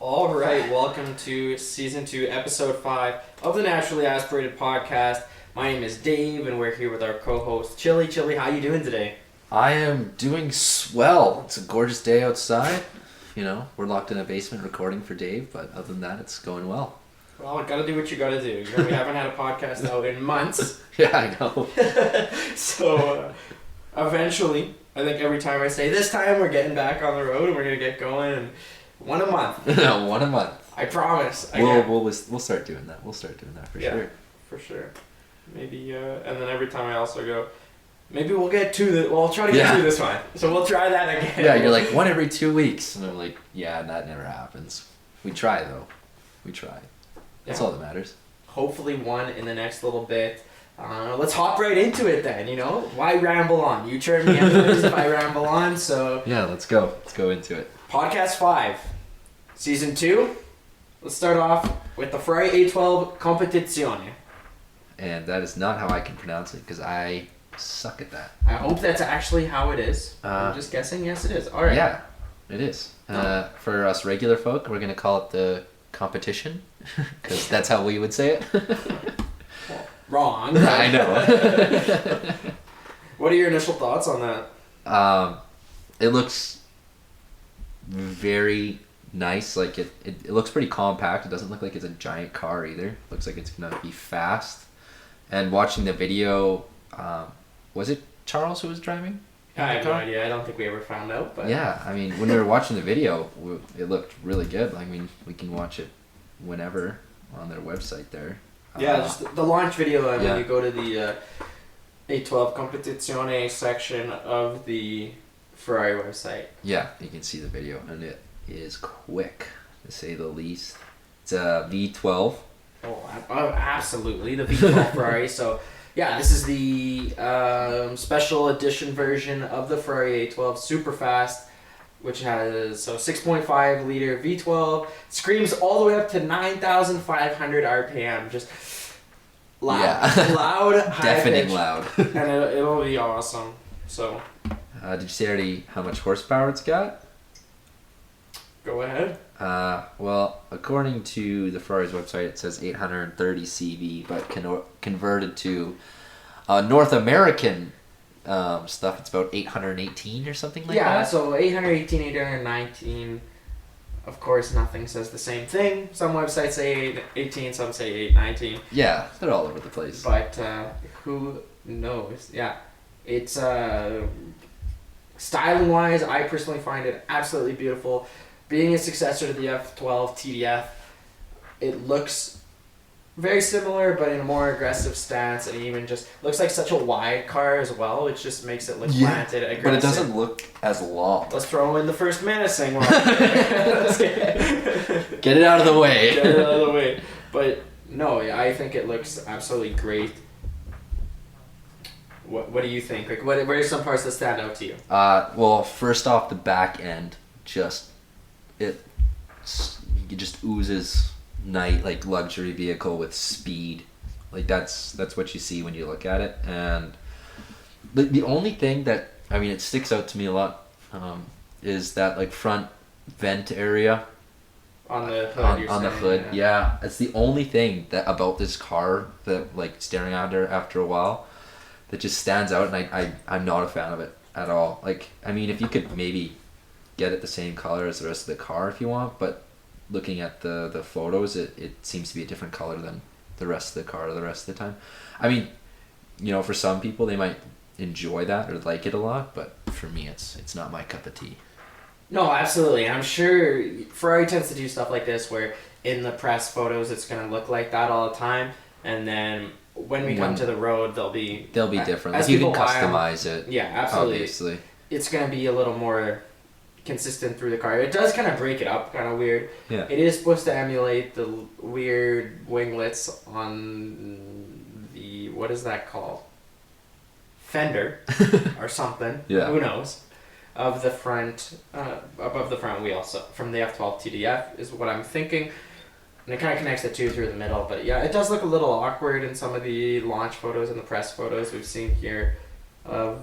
All right, welcome to Season 2, Episode 5 of the Naturally Aspirated Podcast. My name is Dave, and we're here with our co-host, Chili. Chili, how you doing today? I am doing swell. It's a gorgeous day outside. You know, we're locked in a basement recording for Dave, but other than that, it's going well. Well, gotta do what you gotta do. You know, we haven't had a podcast out in months. Yeah, I know. So, eventually, I think every time I say, this time we're getting back on the road and we're gonna get going, and one a month. One a month. I promise. We'll start doing that. We'll start doing that for sure. For sure. Maybe, and then every time I also go, maybe we'll get to I'll try to get to this one. So we'll try that again. Yeah, you're like, one every 2 weeks. And I'm like, yeah, that never happens. We try, though. We try. That's all that matters. Hopefully one in the next little bit. Let's hop right into it then, you know? Why ramble on? You turn me anyways if I ramble on, so... Yeah, let's go. Let's go into it. Podcast 5. Season 2. Let's start off with the Ferrari A12 Competizione. And that is not how I can pronounce it, because I suck at that. I hope that's actually how it is. I'm just guessing. Yes, it is. All right. Yeah, it is. For us regular folk, we're going to call it the competition, because that's how we would say it. Well, wrong. I know. What are your initial thoughts on that? It looks very nice. Like it looks pretty compact. It doesn't look like it's a giant car either. It looks like it's going to be fast. And watching the video, was it Charles who was driving? I have no idea. I don't think we ever found out. But yeah, I mean, when we were watching the video, it looked really good. I mean, we can watch it whenever on their website there. Yeah, just the launch video. When you go to the A12 Competizione section of the Ferrari website. Yeah, you can see the video, and it is quick, to say the least. It's a V12. Oh, absolutely, the V12 Ferrari. So, yeah, this is the special edition version of the Ferrari A12 Super Fast, which has 6.5 liter V12. Screams all the way up to 9,500 RPM. Just loud, loud, high deafening pitch, loud, and it'll be awesome. So, did you see already how much horsepower it's got? Go ahead. Well, according to the Ferrari's website, it says 830 CV, but converted to North American stuff, it's about 818 or something like that. Yeah, so 818, 819. Of course, nothing says the same thing. Some websites say 818, some say 819. Yeah, they're all over the place. But who knows? Yeah, it's styling-wise, I personally find it absolutely beautiful. Being a successor to the F12 TDF, it looks very similar, but in a more aggressive stance, and even just looks like such a wide car as well, which just makes it look planted, aggressive. But it doesn't look as long. Let's throw in the first menacing one. Get it out of the way. Get it out of the way. But no, I think it looks absolutely great. What do you think? Like, what are some parts that stand out to you? Well, first off, the back end it just oozes like luxury vehicle with speed. Like that's what you see when you look at it. And the only thing that it sticks out to me a lot is that like front vent area on the hood. On the hood, yeah. It's the only thing that about this car that like staring at her after a while that just stands out, and I'm not a fan of it at all. Like, if you could maybe get it the same color as the rest of the car if you want, but looking at the photos, it seems to be a different color than the rest of the car the rest of the time. For some people they might enjoy that or like it a lot, but for me it's not my cup of tea. No, absolutely. I'm sure Ferrari tends to do stuff like this where in the press photos it's going to look like that all the time, and then when we come to the road they'll be different. Like you can customize it. Yeah, absolutely. Obviously. It's going to be a little more consistent through the car. It does kind of break it up, kind of weird. Yeah. It is supposed to emulate the weird winglets on the, what is that called? Fender or something. Yeah. Who knows? Of the front, above the front wheel. So from the F12 TDF is what I'm thinking. And it kind of connects the two through the middle. But yeah, it does look a little awkward in some of the launch photos and the press photos we've seen here of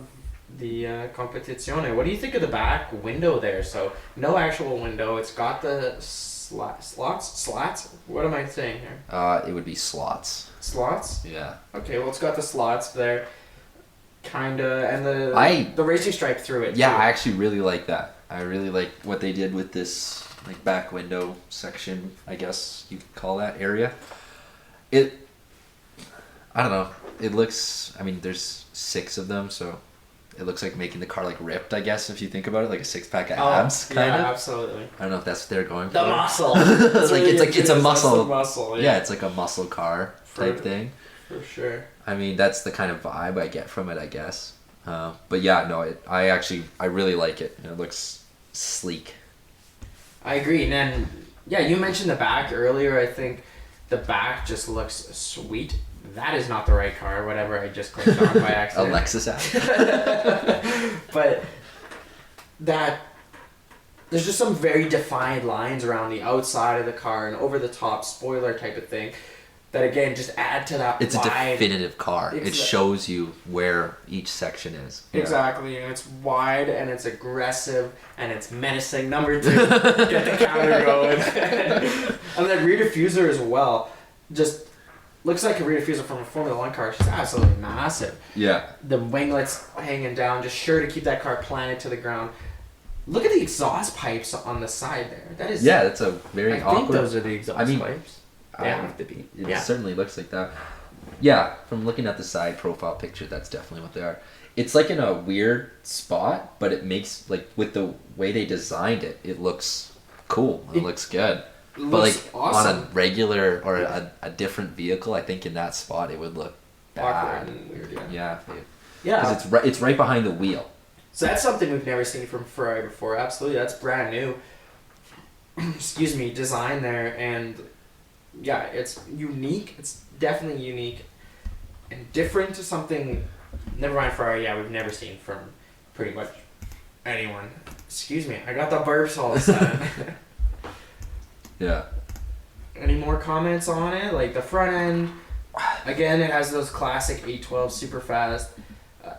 the Competizione. What do you think of the back window there? So no actual window. It's got the slats? What am I saying here? It would be slots. Slots? Yeah. Okay, well it's got the slots there, kinda, and the racing stripe through it. Yeah, too. I actually really like that. I really like what they did with this like back window section, I guess you could call that area. I don't know. It looks, I mean, there's 6 of them, so it looks like making the car like ripped, I guess, if you think about it, like a 6-pack of abs, kind of. Yeah, absolutely. I don't know if that's what they're going for. The muscle. It's a muscle. That's the muscle. Yeah, it's like a muscle car type thing. For sure. I mean, that's the kind of vibe I get from it, I guess. But yeah, no, I really like it. It looks sleek. I agree. And then, yeah, you mentioned the back earlier. I think the back just looks sweet. That is not the right car, whatever I just clicked on by accident. A Lexus ad. But there's just some very defined lines around the outside of the car and over the top spoiler type of thing that again just add to that It's wide, a definitive car. It shows you where each section is. Yeah. Exactly, and it's wide and it's aggressive and it's menacing. Number 2, get the counter going. And then rear diffuser as well. Just looks like a rear diffuser from a Formula 1 car. It's just absolutely massive. Yeah. The winglets hanging down, just sure to keep that car planted to the ground. Look at the exhaust pipes on the side there. That is. Yeah, that's a very awkward. I think those are the exhaust pipes. They have to be. It certainly looks like that. Yeah, from looking at the side profile picture, that's definitely what they are. It's like in a weird spot, but it makes, like, with the way they designed it, it looks cool. It looks good. But like awesome. on a regular or a different vehicle, I think in that spot it would look bad. Awkward and weird, yeah. Yeah. Because it's right behind the wheel. So that's something we've never seen from Ferrari before. Absolutely, that's brand new. Excuse me, design there, and yeah, it's unique. It's definitely unique and different to something. Never mind Ferrari. Yeah, we've never seen from pretty much anyone. Excuse me, I got the burps all of a sudden. Yeah. Any more comments on it? Like the front end, again, it has those classic 812 super fast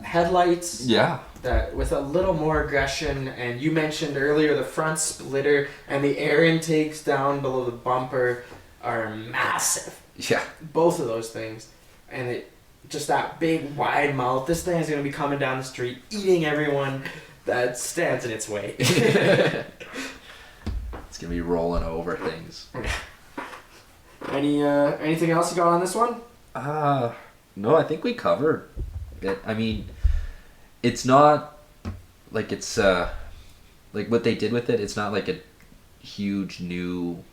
headlights. Yeah. That with a little more aggression, and you mentioned earlier the front splitter and the air intakes down below the bumper are massive. Yeah. Both of those things, and it just that big wide mouth. This thing is going to be coming down the street, eating everyone that stands in its way. It's gonna be rolling over things. Anything else you got on this one? No, I think we covered it. I mean, it's not like it's like what they did with it. It's not like a huge new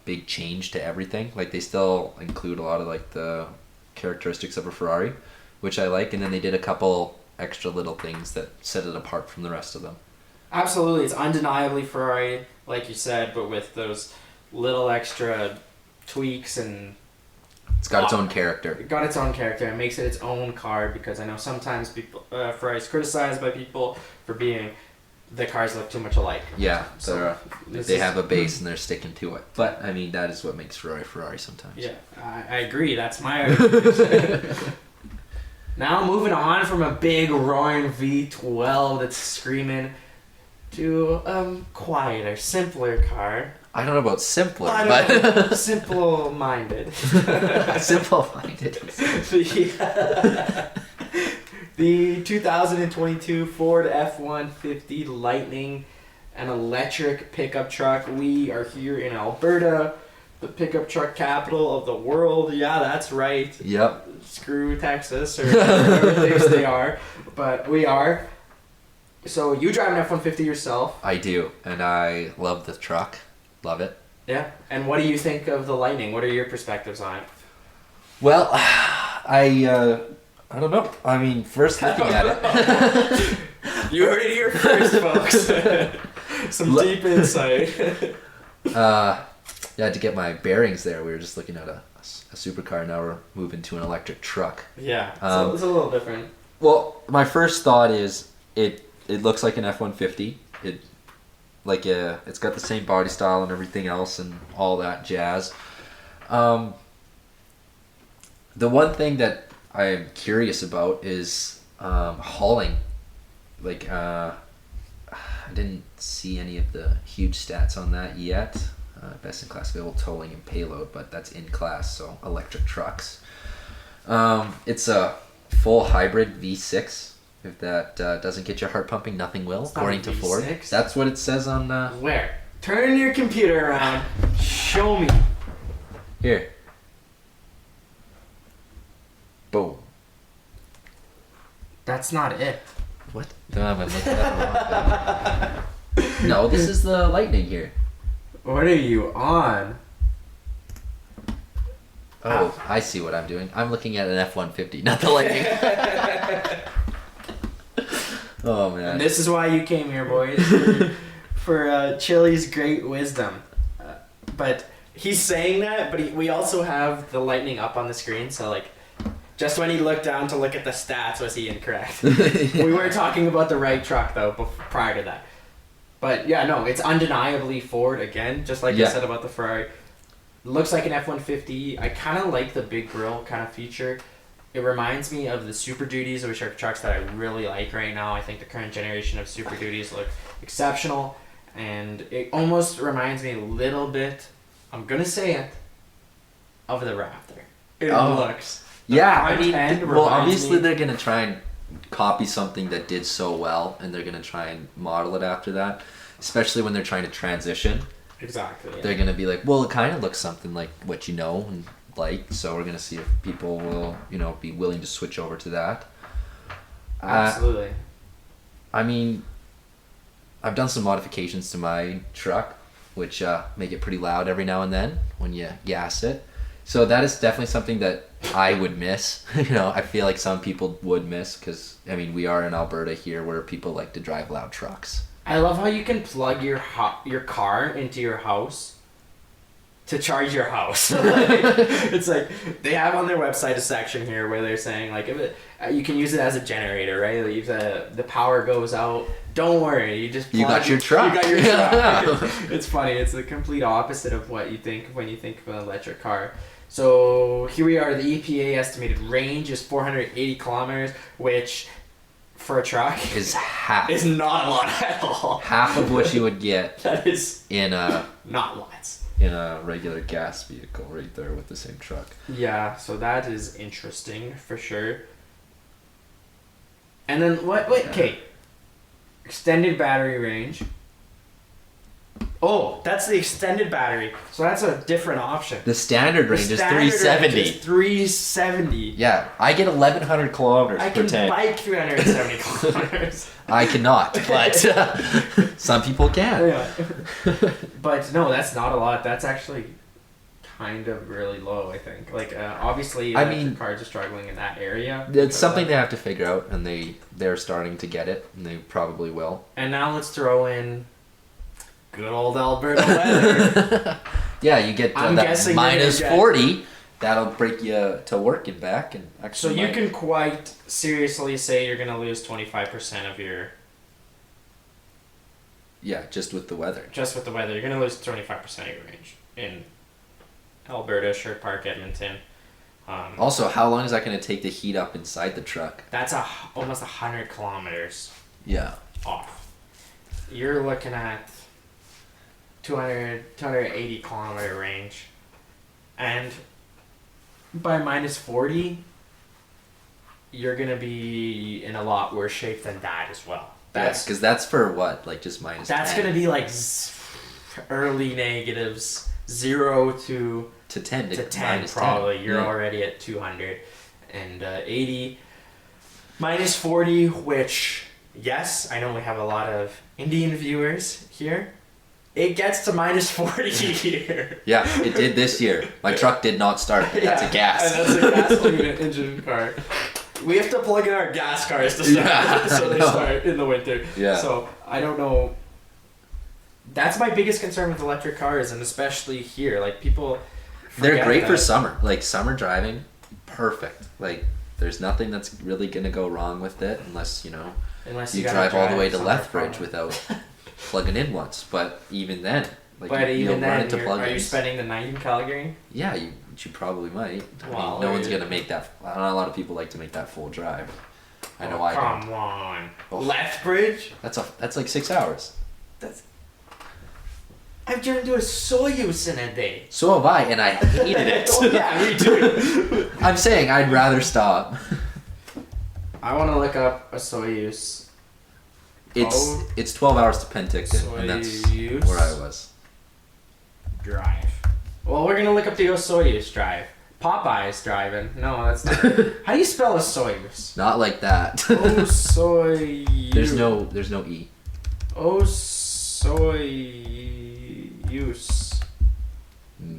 big change to everything. Like they still include a lot of like the characteristics of a Ferrari, which I like, and then they did a couple extra little things that set it apart from the rest of them. Absolutely, it's undeniably Ferrari, like you said, but with those little extra tweaks and... It's got its own character. It got its own character. It makes it its own car because I know sometimes people Ferrari's criticized by people for being... The cars look too much alike. Yeah, so they have a base and they're sticking to it. But, I mean, that is what makes Ferrari sometimes. Yeah, I agree. That's my argument. Now moving on from a big roaring V12 that's screaming to a quieter, simpler car. I don't know about simpler, but... Simple-minded. Simple-minded. The 2022 Ford F-150 Lightning, an electric pickup truck. We are here in Alberta, the pickup truck capital of the world. Yeah, that's right. Yep. Screw Texas or whatever thinks they are, but we are. So you drive an F-150 yourself. I do, and I love the truck. Love it. Yeah. And what do you think of the Lightning? What are your perspectives on it? Well, I don't know. I mean, first looking at it... You heard it here first, folks. Some deep insight. Yeah, to get my bearings there, we were just looking at a supercar. Now we're moving to an electric truck. Yeah, it's a little different. Well, my first thought is it looks like an F-150. It's got the same body style and everything else and all that jazz. The one thing that I'm curious about is hauling. I didn't see any of the huge stats on that yet. best in class available towing and payload, but that's in class, so electric trucks. It's a full hybrid V6. If that doesn't get your heart pumping, nothing will, according to Ford. That's what it says on... Where? Turn your computer around. Show me. Here. Boom. That's not it. What? Damn, I'm looking at the wrong thing. No, this is the Lightning here. What are you on? Oh, I see what I'm doing. I'm looking at an F-150, not the Lightning. Oh, man. And this is why you came here, boys. For Chili's great wisdom. But he's saying that, but we also have the Lightning up on the screen, so like, just when he looked down to look at the stats, was he incorrect? Yeah. We were talking about the right truck, though, prior to that. But yeah, no, it's undeniably Ford again, just like I said about the Ferrari. Looks like an F-150. I kind of like the big grille kind of feature. It reminds me of the Super Duties, which are trucks that I really like right now. I think the current generation of Super Duties look exceptional. And it almost reminds me a little bit, I'm going to say it, of the Raptor. It looks. Yeah, I mean, well, obviously they're going to try and copy something that did so well, and they're going to try and model it after that, especially when they're trying to transition. Exactly. Yeah. They're going to be like, well, it kind of looks something like what you know and like, so we're going to see if people will, be willing to switch over to that. Absolutely. I mean, I've done some modifications to my truck, which make it pretty loud every now and then when you gas it. So that is definitely something that I would miss. I feel like some people would miss because, we are in Alberta here where people like to drive loud trucks. I love how you can plug your car into your house to charge your house. It's like they have on their website a section here where they're saying like if you can use it as a generator, right? Like if the power goes out, don't worry, you just you got your truck. You got your truck. It's funny. It's the complete opposite of what you think when you think of an electric car. So here we are. The EPA estimated range is 480 kilometers, which for a truck is not a lot at all. Half of what you would get. That is in a not lots. In a regular gas vehicle, right there with the same truck. Yeah, so that is interesting for sure. And then what? Wait, okay. Extended battery range. Oh, that's the extended battery. So that's a different option. The standard range is 370. Range is 370. Yeah, I get 1,100 kilometers per tank. I can bike 370 kilometers. I cannot, but some people can. Yeah. But no, that's not a lot. That's actually kind of really low, I think. Like, obviously, cars are struggling in that area. It's something they have to figure out, and they're starting to get it, and they probably will. And now let's throw in good old Alberta weather. Yeah, you get that minus 40. That'll break you to work and back. And so you can quite seriously say you're going to lose 25% of your... Yeah, just with the weather. Just with the weather. You're going to lose 25% of your range in Alberta, Sherwood Park, Edmonton. Also, how long is that going to take to heat up inside the truck? That's almost 100 kilometers off. You're looking at 280 kilometer range. And by minus 40, you're going to be in a lot worse shape than that as well. Because that's for what? Like just minus 10? That's going to be like early negatives, 0 to 10 to 10 probably. 10. You're already at 280. Minus 40, which, yes, I know we have a lot of Indian viewers here. It gets to minus 40 here. Yeah, it did this year. My truck did not start. That's a gas. And that's a gasoline engine car. We have to plug in our gas cars to start, so they start in the winter. Yeah. So I don't know. That's my biggest concern with electric cars, and especially here, like people. They're great for summer, like summer driving, perfect. Like there's nothing that's really gonna go wrong with it unless you drive all the way to Lethbridge without plugging in once. But even then, are you spending the night in Calgary? Yeah, you probably might. Well, no one's gonna make that. Not a lot of people like to make that full drive. I know I don't. Come on, Lethbridge. That's like 6 hours. I've driven to a Soyuz in a day. So have I, and I hated it. Oh, yeah, me too. I'm saying I'd rather stop. I want to look up a Soyuz. It's 12 hours to Penticton, and that's Soyuz where I was. Drive. Well, we're gonna look up the Soyuz drive. Popeye's driving. No, that's not. How do you spell a Soyuz? Not like that. Soyuz. There's no E. Soyuz.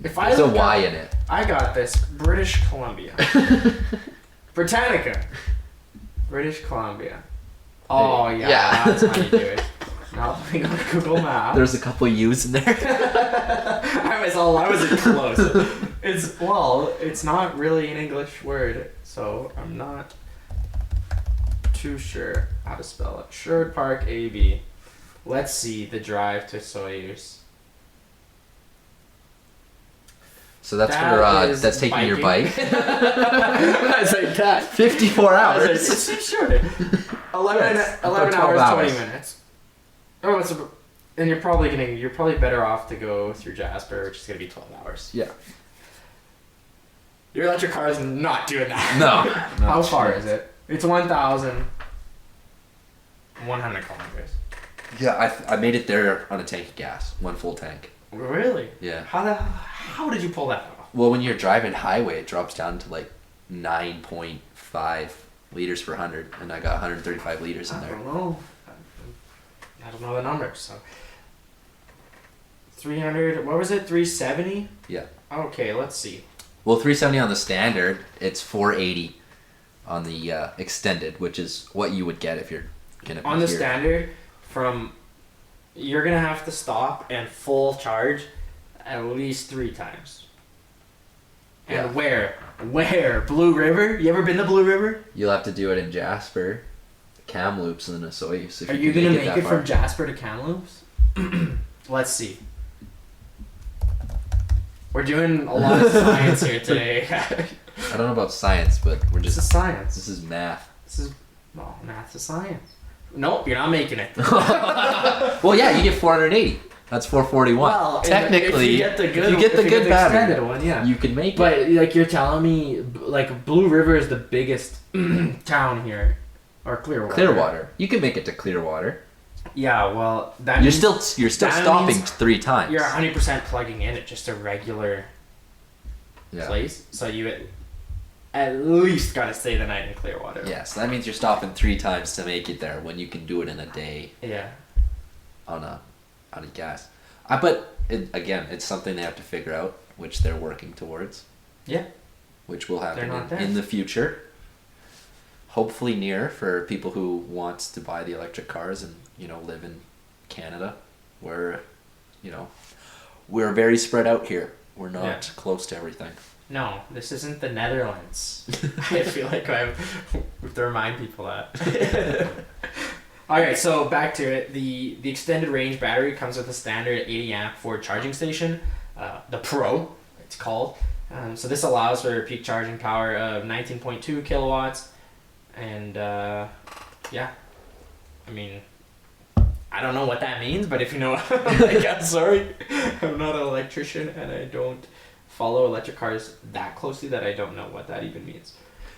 If I There's a look Y up- in it. I got this. British Columbia. Britannica. British Columbia. Oh yeah, Yeah. that's how you do it. Now let me go to Google Maps. There's a couple U's in there. I wasn't close. It's not really an English word, so I'm not too sure how to spell it. Sherwood Park, AB. Let's see the drive to Soyuz. So that's that's taking your bike. I was like that. 54 hours. Sure. 11 hours, 20 minutes. Oh, and you're probably better off to go through Jasper, which is gonna be 12 hours. Yeah. Your electric car is not doing that. No. How far is it? It's 1,100 kilometers. Yeah, I made it there on a tank of gas, one full tank. Really? Yeah. How did you pull that off? Well, when you're driving highway, it drops down to like 9.5 liters per 100, and I got 135 liters in I there. don't know. I don't know the numbers. So 300. What was it? 370. Yeah. Okay, let's see. Well, 370 on the standard, it's 480 on the extended, which is what you would get if you're gonna be On the here. standard, you're gonna have to stop and full charge at least 3 times. And Yeah. where? Blue River? You ever been to Blue River? You'll have to do it in Jasper, Kamloops, and then a Soyuz. If Are you you can gonna that make it far. from Jasper to Kamloops? Let's see. We're doing a lot of science here today. I don't know about science, but we're This just. is science. This is math. Math's a science. Nope, you're not making it. Well, yeah, you get 480. That's 441. Well, technically, if you get the good, battery, extended one, yeah. you can make it. But like you're telling me, like Blue River is the biggest town here, or Clearwater. Clearwater. You can make it to Clearwater. Yeah, well, that You're means still that stopping means 3 times. you're 100% plugging in at just a regular Yeah. place, so you at least gotta stay the night in Clearwater. Yeah, so that means you're stopping 3 times to make it there when you can do it in a day Yeah. on a gas. But again, it's something they have to figure out, which they're working towards. Yeah. Which will happen not there. in the future. Hopefully near for people who want to buy the electric cars and, live in Canada, where, we're very spread out here. We're not close to everything. No, this isn't the Netherlands. I feel like I have to remind people that. Alright, so back to it. The extended range battery comes with a standard 80 amp Ford charging station, the Pro, it's called. So this allows for peak charging power of 19.2 kilowatts, and I mean, I don't know what that means, but if you know, I'm sorry, I'm not an electrician and I don't follow electric cars that closely that I don't know what that even means.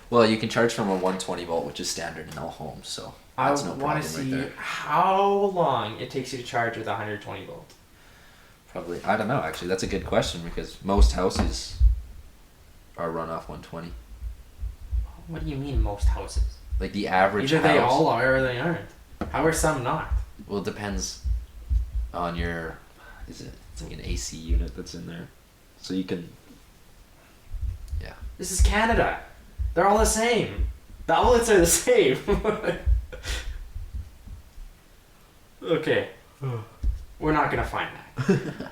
Well, you can charge from a 120 volt, which is standard in all homes, so that's no I want problem to right see there. how long it takes you to charge with 120 volt. Probably, I don't know, actually. That's a good question, because most houses are run off 120. What do you mean most houses? Like the average Either house. they all are or they aren't. How are some not? Well, it depends on your... It's like an AC unit that's in there. So you can... Yeah. This is Canada. They're all the same. The outlets are the same. Okay. We're not going to find that.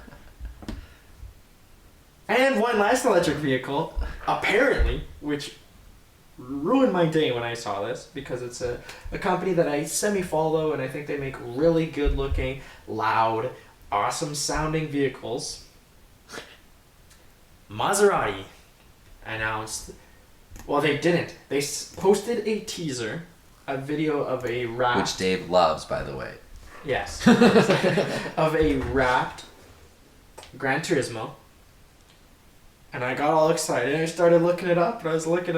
And one last electric vehicle, apparently, which ruined my day when I saw this, because it's a company that I semi-follow, and I think they make really good-looking, loud, awesome-sounding vehicles. Maserati announced... Well, they didn't. They posted a teaser, a video of a wrapped... Which Dave loves, by the way. Yes. of a wrapped GranTurismo. And I got all excited. I started looking it up, and I was looking.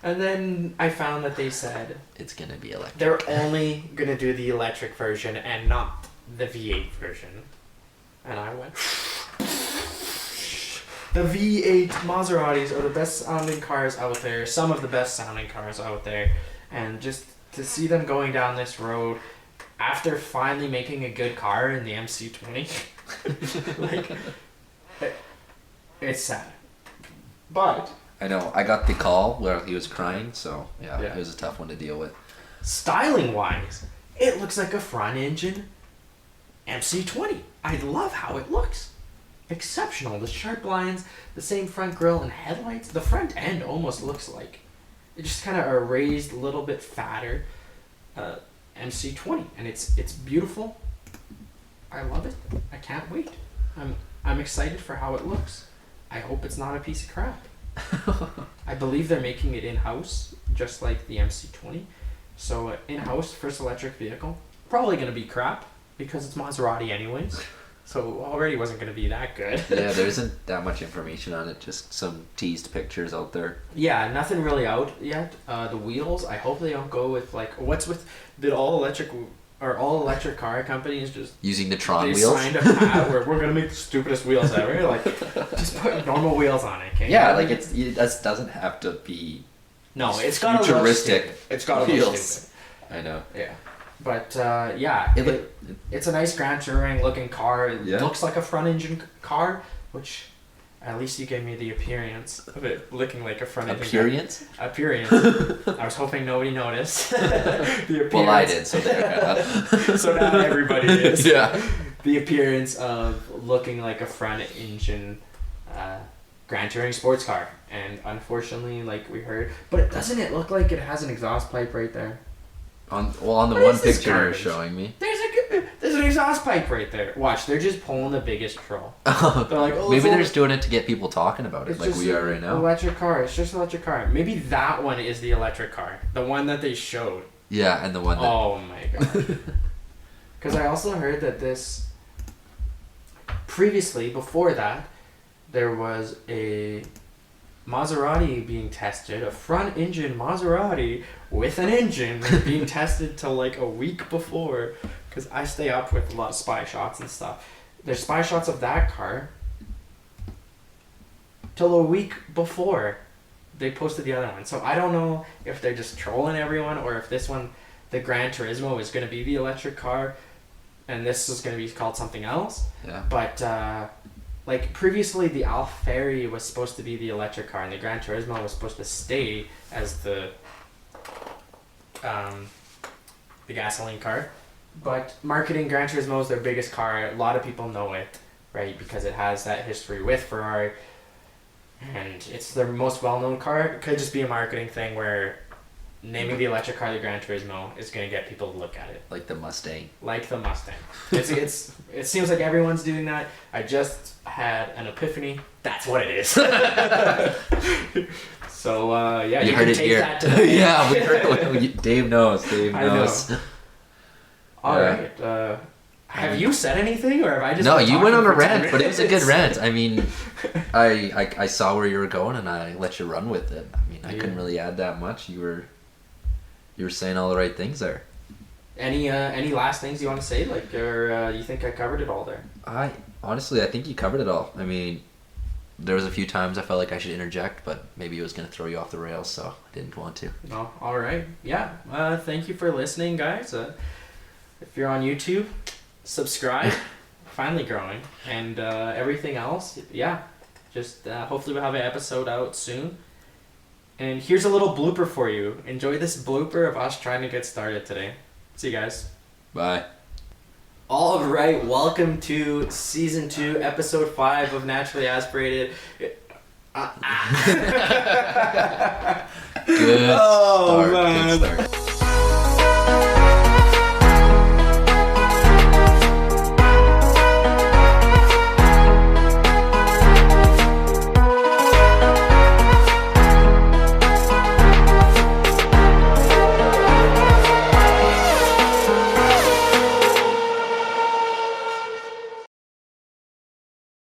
And then I found that they said It's gonna be electric. they're only going to do the electric version and not the V8 version. And I went... The V8 Maseratis are the best sounding cars out there. Some of the best sounding cars out there. And just to see them going down this road after finally making a good car in the MC20, it's sad. But I know. I got the call where he was crying, so yeah, Yeah. it was a tough one to deal with. styling wise, it looks like a front engine MC20. I love how it looks. Exceptional. The sharp lines, the same front grille and headlights. The front end almost looks like it just kind of a raised, little bit fatter MC20, and it's beautiful. I love it. I can't wait. I'm excited for how it looks. I hope it's not a piece of crap. I believe they're making it in-house, just like the MC20. So in-house, first electric vehicle. Probably going to be crap, because it's Maserati anyways. So already wasn't going to be that good. Yeah, there isn't that much information on it, just some teased pictures out there. Yeah, nothing really out yet. The wheels, I hope they don't go with like, what's with the all electric car companies just Using the Tron they wheels? signed a pad where we're gonna make the stupidest wheels ever. Like, just put normal wheels on it, okay? Yeah, like it doesn't have to be no, it's got futuristic It's got to wheels. look stupid. I know. Yeah, but yeah, it's a nice Grand Touring looking car. It Yeah. looks like a front engine car, which at least you gave me the appearance of it looking like a front engine. Appearance? Appearance. I was hoping nobody noticed. The appearance. Well, I did, so there. So now everybody is. Yeah. The appearance of looking like a front engine Grand Touring sports car, and unfortunately, like we heard, but doesn't it look like it has an exhaust pipe right there? On the What one is this picture you're garbage? showing me. There's an exhaust pipe right there. Watch, they're just pulling the biggest troll. They're like, oh, Maybe it's they're all- just doing it to get people talking about it, it's like just we are an right now. Electric car. It's just an electric car. Maybe that one is the electric car, the one that they showed. Yeah, and the one that. Oh my god. Because I also heard that this previously, before that, there was a Maserati being tested, a front engine Maserati with an engine being tested till like a week before, because I stay up with a lot of spy shots and stuff. There's spy shots of that car till a week before they posted the other one. So I don't know if they're just trolling everyone or if this one, the Gran Turismo, is going to be the electric car and this is going to be called something else. Yeah. But like previously the Alfieri was supposed to be the electric car and the Gran Turismo was supposed to stay as the gasoline car. But marketing Gran Turismo is their biggest car. A lot of people know it, right? Because it has that history with Ferrari. And it's their most well-known car. It could just be a marketing thing where naming the electric car the Gran Turismo is going to get people to look at it. Like the Mustang. Like the Mustang. It seems like everyone's doing that. I just had an epiphany. That's what it is. So, yeah, you heard can it take here. that to the bank. Yeah, we heard. Dave knows. Dave I know. knows. All Yeah. right. Have you said anything, or have I just? No, been you talking went on a for 10 rant, but it was a good minutes? rant. I mean, I saw where you were going, and I let you run with it. I mean, I couldn't really add that much. You were saying all the right things there. Any last things you want to say, like, or you think I covered it all there? I think you covered it all. I mean, there was a few times I felt like I should interject, but maybe it was going to throw you off the rails, so I didn't want to. No, all right. Yeah. Thank you for listening, guys. If you're on YouTube, subscribe. Finally growing, and everything else. Yeah. Just hopefully we'll have an episode out soon. And here's a little blooper for you. Enjoy this blooper of us trying to get started today. See you guys. Bye. All right, welcome to season 2, episode 5 of Naturally Aspirated. Good Oh, start. man. Good start.